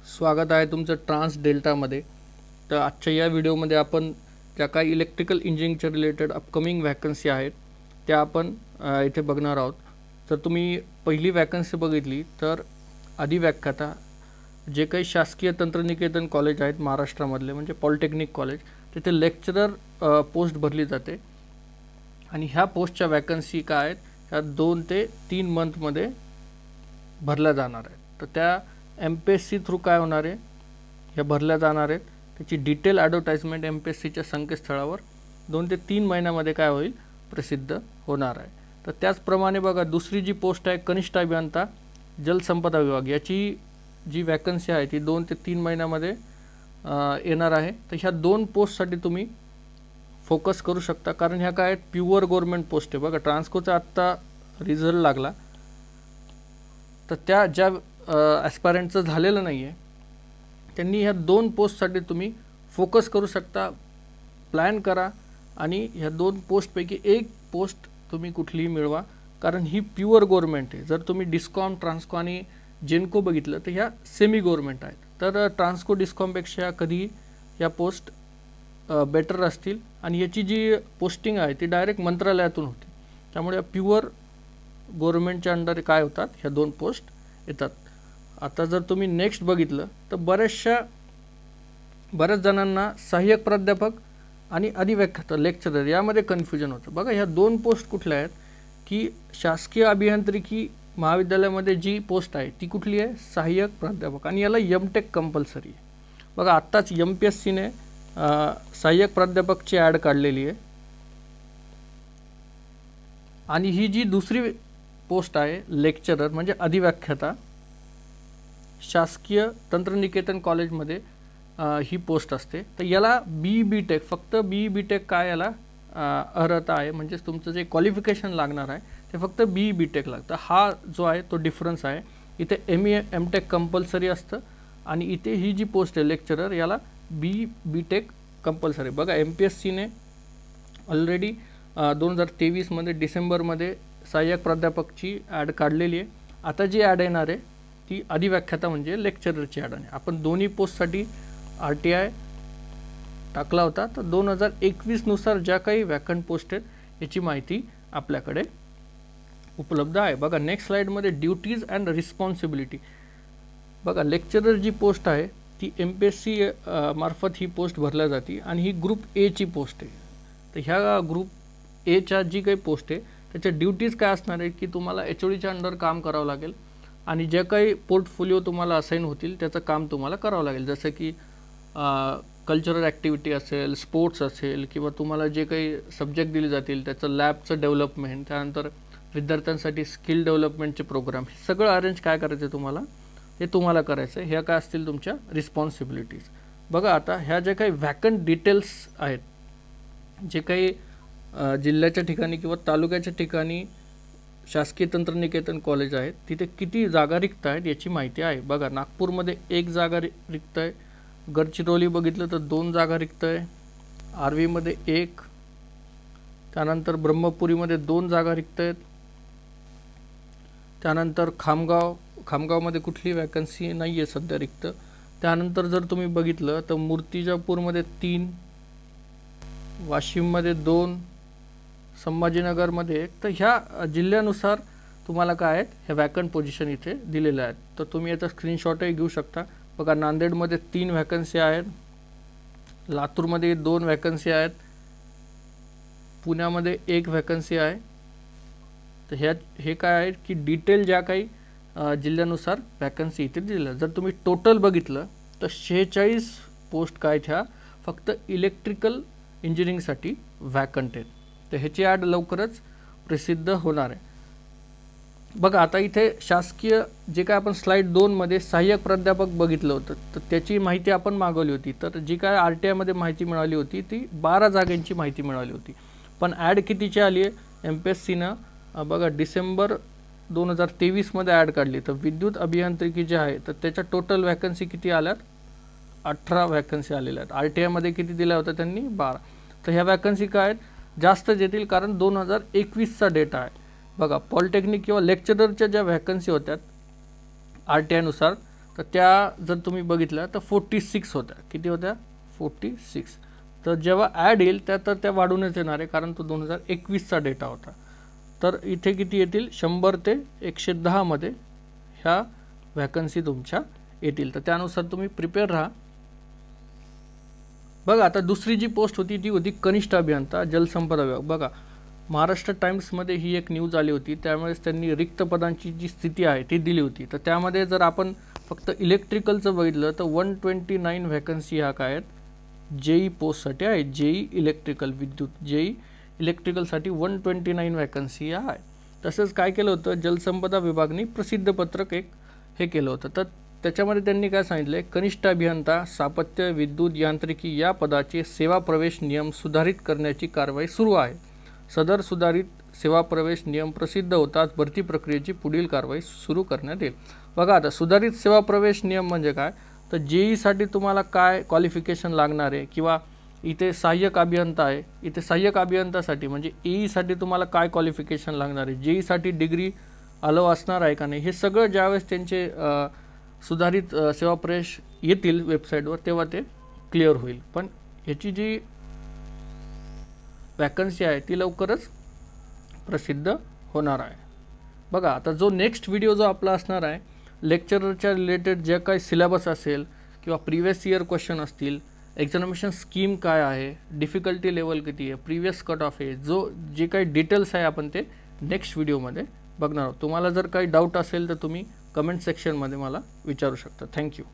स्वागत आहे तुमचं ट्रान्स डेल्टामध्ये। तर आजच्या या व्हिडिओमध्ये आपण ज्या काही इलेक्ट्रिकल इंजिनिअरिंगच्या रिलेटेड अपकमिंग वॅकन्सी आहेत त्या आपण इथे बघणार आहोत। तर तुम्ही पहिली वॅकन्सी बघितली तर अधिव्याख्याता जे काही शासकीय तंत्रनिकेतन कॉलेज आहेत महाराष्ट्रामधले म्हणजे पॉलिटेक्निक कॉलेज तिथे लेक्चरर पोस्ट भरली जाते आणि ह्या पोस्टच्या वॅकन्सी काय आहेत ह्या 2 ते 3 मंथमध्ये भरल्या जाणार आहेत। तर त्या MPSC थ्रू काय होणार आहे ह्या भरल्या जाणार आहेत। त्याची डिटेल ॲडव्हर्टाइजमेंट MPSCच्या संकेतस्थळावर 2 ते 3 महिन्यामध्ये काय होईल प्रसिद्ध होणार आहे। तर त्याचप्रमाणे बघा दुसरी जी पोस्ट आहे कनिष्ठ अभियंता जलसंपदा विभाग याची जी वॅकन्सी आहे ती 2 ते 3 महिन्यामध्ये येणार आहे। तर ह्या 2 पोस्टसाठी तुम्ही फोकस करू शकता कारण ह्या काय आहेत प्युअर गव्हर्नमेंट पोस्ट आहे। बघा ट्रान्सकोचा आत्ता रिझल्ट लागला तर त्या ज्या ॲस्पायरंटचं झालेलं नाही आहे त्यांनी ह्या 2 पोस्टसाठी तुम्ही फोकस करू शकता, प्लॅन करा आणि ह्या 2 पोस्टपैकी एक पोस्ट तुम्ही कुठलीही मिळवा कारण ही प्युअर गव्हर्नमेंट आहे। जर तुम्ही डिस्कॉम ट्रान्सको आणि जेनको बघितलं तर ह्या सेमी गव्हर्नमेंट आहेत। तर ट्रान्सको डिस्कॉमपेक्षा कधी ह्या पोस्ट बेटर असतील आणि याची जी पोस्टिंग आहे ती डायरेक्ट मंत्रालयातून होते। त्यामुळे प्युअर गव्हर्नमेंटच्या अंडर काय होतात ह्या 2 पोस्ट येतात। आता जर तुम्ही नेक्स्ट बघितलं तर बऱ्याच जणांना सहाय्यक प्राध्यापक आणि अधिव्याख्याता लेक्चरर यामध्ये कन्फ्युजन होतं। बघा ह्या 2 पोस्ट कुठल्या आहेत की शासकीय अभियांत्रिकी महाविद्यालयामध्ये जी पोस्ट आहे ती कुठली आहे सहाय्यक प्राध्यापक आणि याला MTech कंपल्सरी आहे। बघा आत्ताच MPSCने सहाय्यक प्राध्यापकची ॲड काढलेली आहे आणि ही जी दुसरी पोस्ट आहे लेक्चरर म्हणजे अधिव्याख्याता शासकीय तंत्रनिकेतन कॉलेजमध्ये ही पोस्ट असते। तर याला BE Tech फक्त BE Tech काय याला अर्हता आहे म्हणजे तुमचं जे क्वालिफिकेशन लागणार आहे ते फक्त BE Tech लागतं। हा जो आहे तो डिफरन्स आहे। इथे MTech कंपल्सरी असतं आणि इथे ही जी पोस्ट आहे लेक्चरर याला BE Tech कंपल्सरी। बघा MPSCने ऑलरेडी 2023 मध्ये डिसेंबरमध्ये सहाय्यक प्राध्यापकची ॲड काढलेली आहे। आता जी ॲड येणार आहे ती अधिव्याख्याता म्हणजे लेक्चररची ॲड आहे। आपण दोन्ही पोस्टसाठी RTI टाकला होता तर 2021 नुसार ज्या काही वॅकंट पोस्ट आहेत याची माहिती आपल्याकडे उपलब्ध आहे। बघा नेक्स्ट स्लाइडमध्ये ड्युटीज अँड रिस्पॉन्सिबिलिटी बघा लेक्चरर जी पोस्ट आहे ती MPSC मार्फत ही पोस्ट भरल्या जाते आणि ही ग्रुप A ची पोस्ट आहे। तर ह्या ग्रुप A च्या जी काही पोस्ट आहे त्याच्या ड्युटीज काय असणार आहे की तुम्हाला HODच्या अंडर काम करावं लागेल आणि जे काही पोर्टफोलिओ तुम्हाला असाइन होतील त्याचं काम तुम्हाला करावं लागेल। जसं की कल्चरल ॲक्टिव्हिटी असेल, स्पोर्ट्स असेल किंवा तुम्हाला जे काही सब्जेक्ट दिले जातील त्याचं लॅबचं डेव्हलपमेंट, त्यानंतर विद्यार्थ्यांसाठी स्किल डेव्हलपमेंटचे प्रोग्राम हे सगळं अरेंज काय करायचं आहे तुम्हाला हे तुम्हाला करायचं आहे। ह्या काय असतील तुमच्या रिस्पॉन्सिबिलिटीज। बघा आता ह्या ज्या काही वॅकंट डिटेल्स आहेत जे काही जिल्ह्याच्या ठिकाणी किंवा तालुक्याच्या ठिकाणी शासकीय तंत्रनिकेतन कॉलेज आहेत तिथे किती जागा रिक्त आहेत याची माहिती आहे। बघा नागपूरमध्ये 1 जागा रिक्त आहे, गडचिरोली बघितलं तर 2 जागा रिक्त आहे, आर्वीमध्ये 1, त्यानंतर ब्रह्मपुरीमध्ये 2 जागा रिक्त आहेत, त्यानंतर खामगावमध्ये कुठली वॅकन्सी नाही आहे सध्या रिक्त। त्यानंतर जर तुम्ही बघितलं तर मूर्तिजापूरमध्ये 3, वाशिममध्ये 2, संभाजीनगरमध्ये 1। तर ह्या जिल्ह्यानुसार तुम्हाला काय आहेत ह्या वॅकंट पोझिशन इथे दिलेल्या आहेत। तर तुम्ही याचा स्क्रीनशॉटही घेऊ शकता। बघा नांदेडमध्ये 3 वॅकन्सी आहेत, लातूरमध्ये 2 वॅकन्सी आहेत, पुण्यामध्ये 1 वॅकन्सी आहे। तर हे काय आहे की डिटेल ज्या काही जिल्ह्यानुसार वॅकन्सी इथे दिलेल्या। जर तुम्ही टोटल बघितलं तर 46 पोस्ट काय ह्या फक्त इलेक्ट्रिकल इंजिनिअरिंगसाठी वॅकंट आहेत। तर ह्याची ॲड लवकरच प्रसिद्ध होणार आहे। बघा आता इथे शासकीय जे काय आपण स्लाइड 2 मध्ये सहाय्यक प्राध्यापक बघितलं होतं तर त्याची माहिती आपण मागवली होती। तर जी काय RTI मध्ये माहिती मिळाली होती ती 12 जागांची माहिती मिळाली होती, पण ॲड कितीची आली आहे MPSCनं बघा डिसेंबर 2023 मध्ये ॲड काढली। तर विद्युत अभियांत्रिकी जे आहे तर त्याच्या टोटल वॅकन्सी किती आल्यात 18 वॅकन्सी आलेल्या आहेत। RTI मध्ये किती दिल्या होत्या त्यांनी 12। तर ह्या वॅकन्सी काय आहेत जास्त येतील कारण 2021चा डेटा आहे। बघा पॉलिटेक्निक किंवा लेक्चररच्या ज्या वॅकन्सी होत्या RTI नुसार तर त्या जर तुम्ही बघितल्या तर 46 होत्या. किती होत्या? 46. तर जेव्हा ॲड येईल तर त्या वाढूनच येणार आहे, कारण तो 2021चा डेटा होता. तर इथे किती येतील? 100 ते 110 मध्ये ह्या व्हॅकन्सी तुमच्या येतील. तर त्यानुसार तुम्ही प्रिपेअर राहा. बघा आता दुसरी जी पोस्ट होती ती होती कनिष्ठ अभियंता जलसंपदा विभाग. बघा महाराष्ट्र टाइम्समध्ये ही एक न्यूज आली होती, त्यामुळेच त्यांनी रिक्त पदांची जी स्थिती आहे ती दिली होती. तर त्यामध्ये जर आपण फक्त इलेक्ट्रिकलचं बघितलं तर 129 व्हॅकन्सी ह्या काय आहेत? जेई पोस्टसाठी आहे. जेई इलेक्ट्रिकल विद्युत, जेई इलेक्ट्रिकलसाठी 129 व्हॅकन्सी ह्या आहे. तसंच काय केलं होतं, जलसंपदा विभागाने प्रसिद्ध पत्रक एक हे केलं होतं. तर त्याच्यामध्ये त्यांनी काय सांगितलं, कनिष्ठ अभियंता स्थापत्य विद्युत यांत्रिकी या पदाचे सेवा प्रवेश नियम सुधारित करण्याची कारवाई सुरू आहे. सदर सुधारित सेवा प्रवेश नियम प्रसिद्ध होताच भरती प्रक्रियेची पुढील कारवाई सुरू करण्यात येईल. बघा आता सुधारित सेवा प्रवेश नियम म्हणजे काय, तर जेईसाठी तुम्हाला काय क्वालिफिकेशन लागणार आहे, किंवा इथे सहाय्यक अभियंता आहे, इथे सहाय्यक अभियंतासाठी म्हणजे एईसाठी तुम्हाला काय क्वालिफिकेशन लागणार आहे, जेईसाठी डिग्री अलाव असणार आहे का नाही, हे सगळं ज्यावेळेस त्यांचे सुधारित सेवा प्रवेश येतील वेबसाईटवर तेव्हा ते क्लिअर होईल. पण ह्याची जी वॅकन्सी आहे ती लवकरच प्रसिद्ध होणार आहे. बघा आता जो नेक्स्ट व्हिडिओ जो आपला असणार आहे, लेक्चरच्या रिलेटेड जे काही सिलेबस असेल किंवा प्रिव्हियस इयर क्वेश्चन असतील, एक्झामिनेशन स्कीम काय आहे, डिफिकल्टी लेवल किती आहे, प्रिव्हियस कट ऑफ आहे, जे काही डिटेल्स आहे आपण ते नेक्स्ट व्हिडिओमध्ये बघणार आहोत. तुम्हाला जर काही डाऊट असेल तर तुम्ही कमेंट सेक्शनमध्ये मला विचारू शकता. थँक्यू.